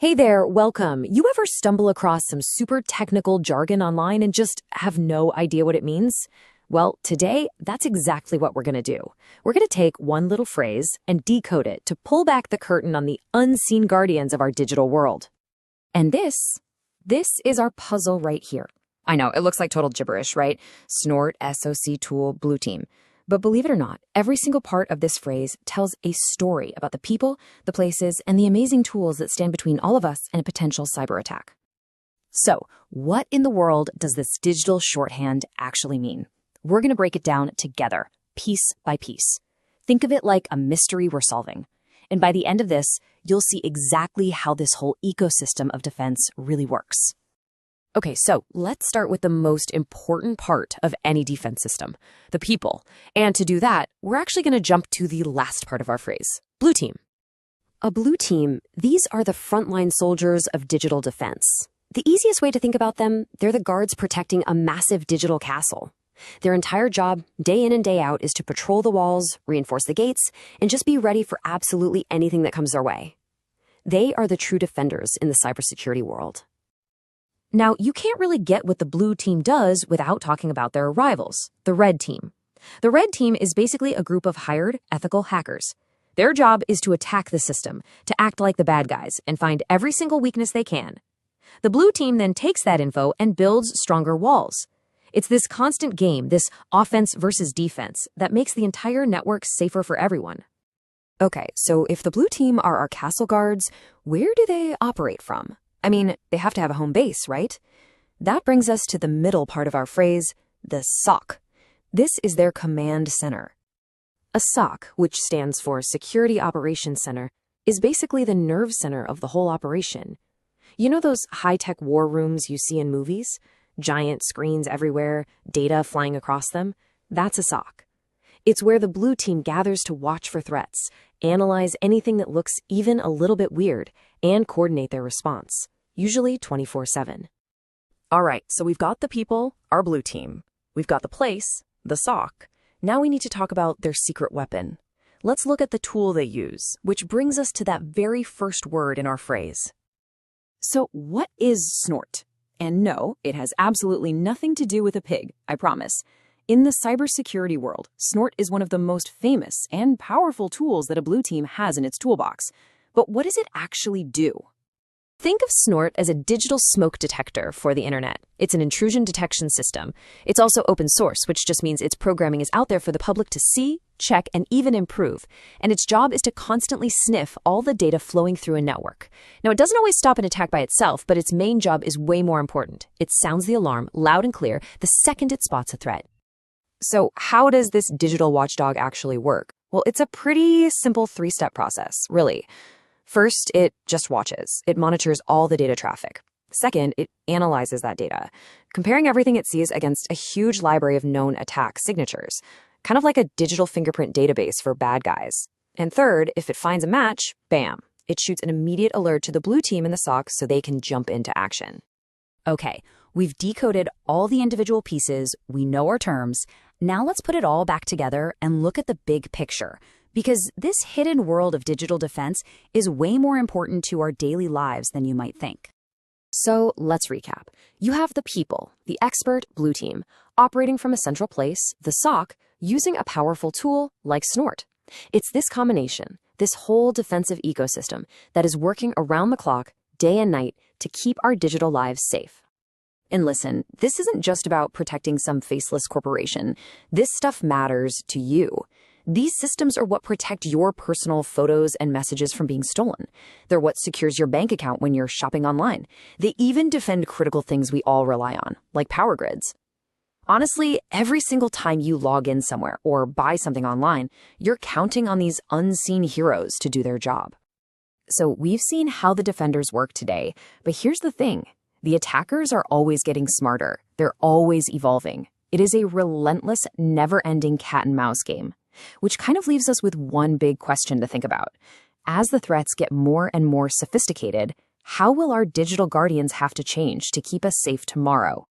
Hey there, welcome. You ever stumble across some super technical jargon online and just have no idea what it means? Well, today, that's exactly what we're going to do. We're going to take one little phrase and decode it to pull back the curtain on the unseen guardians of our digital world. And this is our puzzle right here. I know, it looks like total gibberish, right? Snort, SOC tool, blue team. But believe it or not, every single part of this phrase tells a story about the people, the places, and the amazing tools that stand between all of us and a potential cyber attack. So, what in the world does this digital shorthand actually mean? We're going to break it down together, piece by piece. Think of it like a mystery we're solving. And by the end of this, you'll see exactly how this whole ecosystem of defense really works. Okay, so let's start with the most important part of any defense system, the people. And to do that, we're actually going to jump to the last part of our phrase, blue team. A blue team, these are the frontline soldiers of digital defense. The easiest way to think about them, they're the guards protecting a massive digital castle. Their entire job, day in and day out, is to patrol the walls, reinforce the gates, and just be ready for absolutely anything that comes their way. They are the true defenders in the cybersecurity world. Now, you can't really get what the blue team does without talking about their rivals, the red team. The red team is basically a group of hired, ethical hackers. Their job is to attack the system, to act like the bad guys, and find every single weakness they can. The blue team then takes that info and builds stronger walls. It's this constant game, this offense versus defense, that makes the entire network safer for everyone. Okay, so if the blue team are our castle guards, where do they operate from? I mean, they have to have a home base, right? That brings us to the middle part of our phrase, the SOC. This is their command center. A SOC, which stands for Security Operations Center, is basically the nerve center of the whole operation. You know those high-tech war rooms you see in movies? Giant screens everywhere, data flying across them? That's a SOC. It's where the blue team gathers to watch for threats, analyze anything that looks even a little bit weird, and coordinate their response. Usually 24/7. All right, so we've got the people, our blue team. We've got the place, the SOC. Now we need to talk about their secret weapon. Let's look at the tool they use, which brings us to that very first word in our phrase. So what is snort? And no, it has absolutely nothing to do with a pig, I promise. In the cybersecurity world, snort is one of the most famous and powerful tools that a blue team has in its toolbox. But what does it actually do? Think of snort as a digital smoke detector for the internet. It's an intrusion detection system. It's also open source, which just means its programming is out there for the public to see, check, and even improve. And its job is to constantly sniff all the data flowing through a network. Now, it doesn't always stop an attack by itself, but its main job is way more important. It sounds the alarm loud and clear the second it spots a threat. So how does this digital watchdog actually work? Well, it's a pretty simple three-step process, really. First, it just watches. It monitors all the data traffic. Second, it analyzes that data, comparing everything it sees against a huge library of known attack signatures, kind of like a digital fingerprint database for bad guys. And third, if it finds a match, bam, it shoots an immediate alert to the blue team in the SOC so they can jump into action. Okay, we've decoded all the individual pieces, we know our terms. Now let's put it all back together and look at the big picture. Because this hidden world of digital defense is way more important to our daily lives than you might think. So let's recap. You have the people, the expert blue team, operating from a central place, the SOC, using a powerful tool like snort. It's this combination, this whole defensive ecosystem that is working around the clock, day and night, to keep our digital lives safe. And listen, this isn't just about protecting some faceless corporation. This stuff matters to you. These systems are what protect your personal photos and messages from being stolen. They're what secures your bank account when you're shopping online. They even defend critical things we all rely on, like power grids. Honestly, every single time you log in somewhere or buy something online, you're counting on these unseen heroes to do their job. So we've seen how the defenders work today, but here's the thing. The attackers are always getting smarter. They're always evolving. It is a relentless, never-ending cat and mouse game. Which kind of leaves us with one big question to think about. As the threats get more and more sophisticated, how will our digital guardians have to change to keep us safe tomorrow?